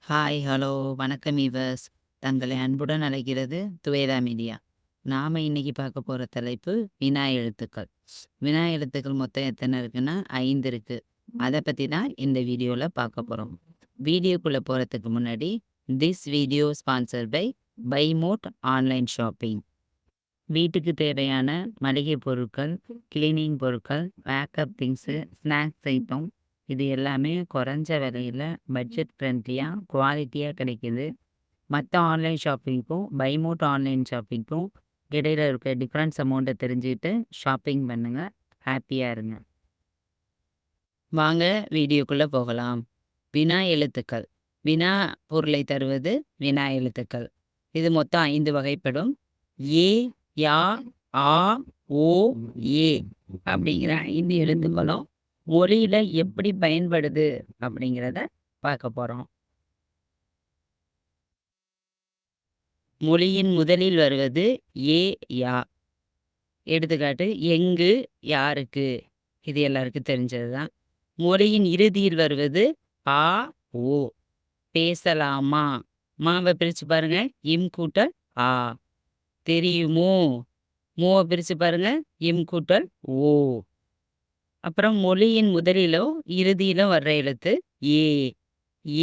Hi, hello, வணக்கம் viewers. தங்களை அன்புடன் அழைக்கிறது துவேதா மீடியா. நாம இன்னைக்கு பார்க்க போற தலைப்பு வினா எழுத்துக்கள். வினா எழுத்துக்கள் மொத்தம் எத்தனை இருக்குன்னா 5 இருக்கு. அதை பத்தி தான் இந்த வீடியோல பார்க்க போறோம். வீடியோக்குள்ள போறதுக்கு முன்னாடி this video sponsor by mode online shopping. வீட்டுக்கு தேவையான மளிகை பொருட்கள், கிளீனிங் பொருட்கள், மேக்கப் திங்ஸு, ஸ்நாக்ஸ் ஐட்டம் இது எல்லாமே குறைஞ்ச விலையில் பட்ஜெட் ஃப்ரெண்ட்லியாக குவாலிட்டியாக கிடைக்கிது. மற்ற ஆன்லைன் ஷாப்பிங்க்கும் பைமோட் ஆன்லைன் ஷாப்பிங்க்கும் இடையில இருக்க டிஃப்ரென்ஸ் அமௌண்ட்டை தெரிஞ்சுக்கிட்டு ஷாப்பிங் பண்ணுங்கள், ஹாப்பியாக இருங்க. வாங்க வீடியோக்குள்ளே போகலாம். வினா எழுத்துக்கள். வினா பொருளை தருவது வினா எழுத்துக்கள். இது மொத்தம் 5 வகைப்படும். ஏ, யா, ஆ, ஓ, ஏ அப்படிங்கிற 5 எழுத்துக்களும் மொழியில எப்படி பயன்படுது அப்படிங்கிறத பார்க்க போறோம். மொழியின் முதலில் வருவது ஏ, யா. எடுத்துக்காட்டு எங்கு, யாருக்கு, இது எல்லாருக்கும் தெரிஞ்சதுதான். மொழியின் இறுதியில் வருவது ஆ, ஓ. பேசலாமா, மாவை பிரிச்சு பாருங்க, இம் கூட்டல் ஆ. தெரியுமோ, மூவை பிரிச்சு பாருங்க, இம் கூட்டல் ஓ. அப்புறம் மொழியின் முதலிலும் இறுதியிலும் வர்ற எழுத்து ஏ.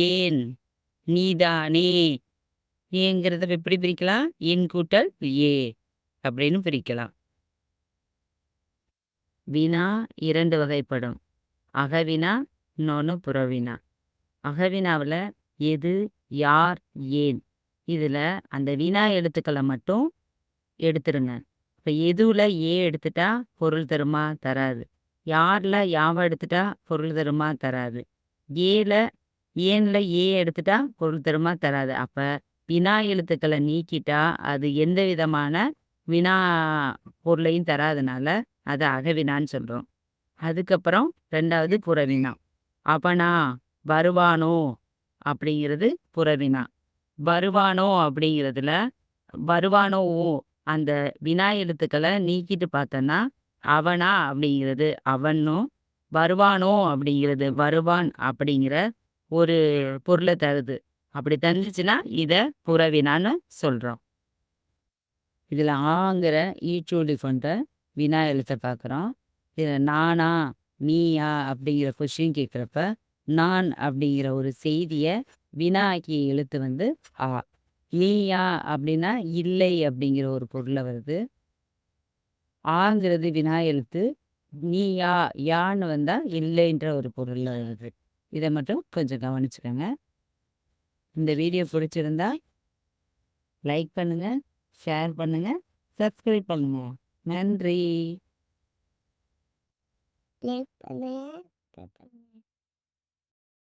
ஏன், நீதானே. ஏங்கிறத எப்படி பிரிக்கலாம், இன் கூட்டல் ஏ அப்படின்னு பிரிக்கலாம். வினா 2 வகைப்படும். அகவினா, இன்னொன்று புறவினா. அகவினாவில் எது, யார், ஏன், இதில் அந்த வினா எழுத்துக்களை மட்டும் எடுத்துருங்க. இப்போ எதுவில் ஏ எடுத்துட்டா பொருள் தருமா, தராது. யாரில் யாவை எடுத்துட்டா பொருள் தருமா, தராது. ஏனில் ஏ எடுத்துட்டா பொருள் தருமா, தராது. அப்போ வினா எழுத்துக்களை நீக்கிட்டா அது எந்த விதமான வினா பொருளையும் தராதனால அதை அகவினான்னு சொல்கிறோம். அதுக்கப்புறம் 2வது புறவினா. அவனா, வருவானோ அப்படிங்கிறது புறவினா. வருவானோ அப்படிங்கிறதுல வருவானோ அந்த வினா எழுத்துக்களை நீக்கிட்டு பார்த்தோன்னா அவனா அப்படிங்கிறது அவனும், வருவானோ அப்படிங்கிறது வருவான் அப்படிங்கிற ஒரு பொருளை தருது. அப்படி தந்துச்சுன்னா இதை புறவினான்னு சொல்கிறோம். இதில் ஆங்கிற ஈச்சூலி கொண்ட வினா எழுத்தை பார்க்குறோம். இதில் நானா, நீயா அப்படிங்கிற கொஸ்டின் கேட்குறப்ப நான் அப்படிங்கிற ஒரு செய்தியை வினா ஆக்கிய எழுத்து வந்து ஆ. நீயா அப்படின்னா இல்லை அப்படிங்கிற ஒரு பொருளை வருது. ஆங்கிறது வினா எழுத்து. நீயா, யான்னு வந்தால் இல்லைன்ற ஒரு பொருளில் வருது. இதை மட்டும் கொஞ்சம் கவனிச்சுக்கோங்க. இந்த வீடியோ பிடிச்சிருந்தா லைக் பண்ணுங்க, ஷேர் பண்ணுங்க, சப்ஸ்கிரைப் பண்ணுங்க. நன்றி.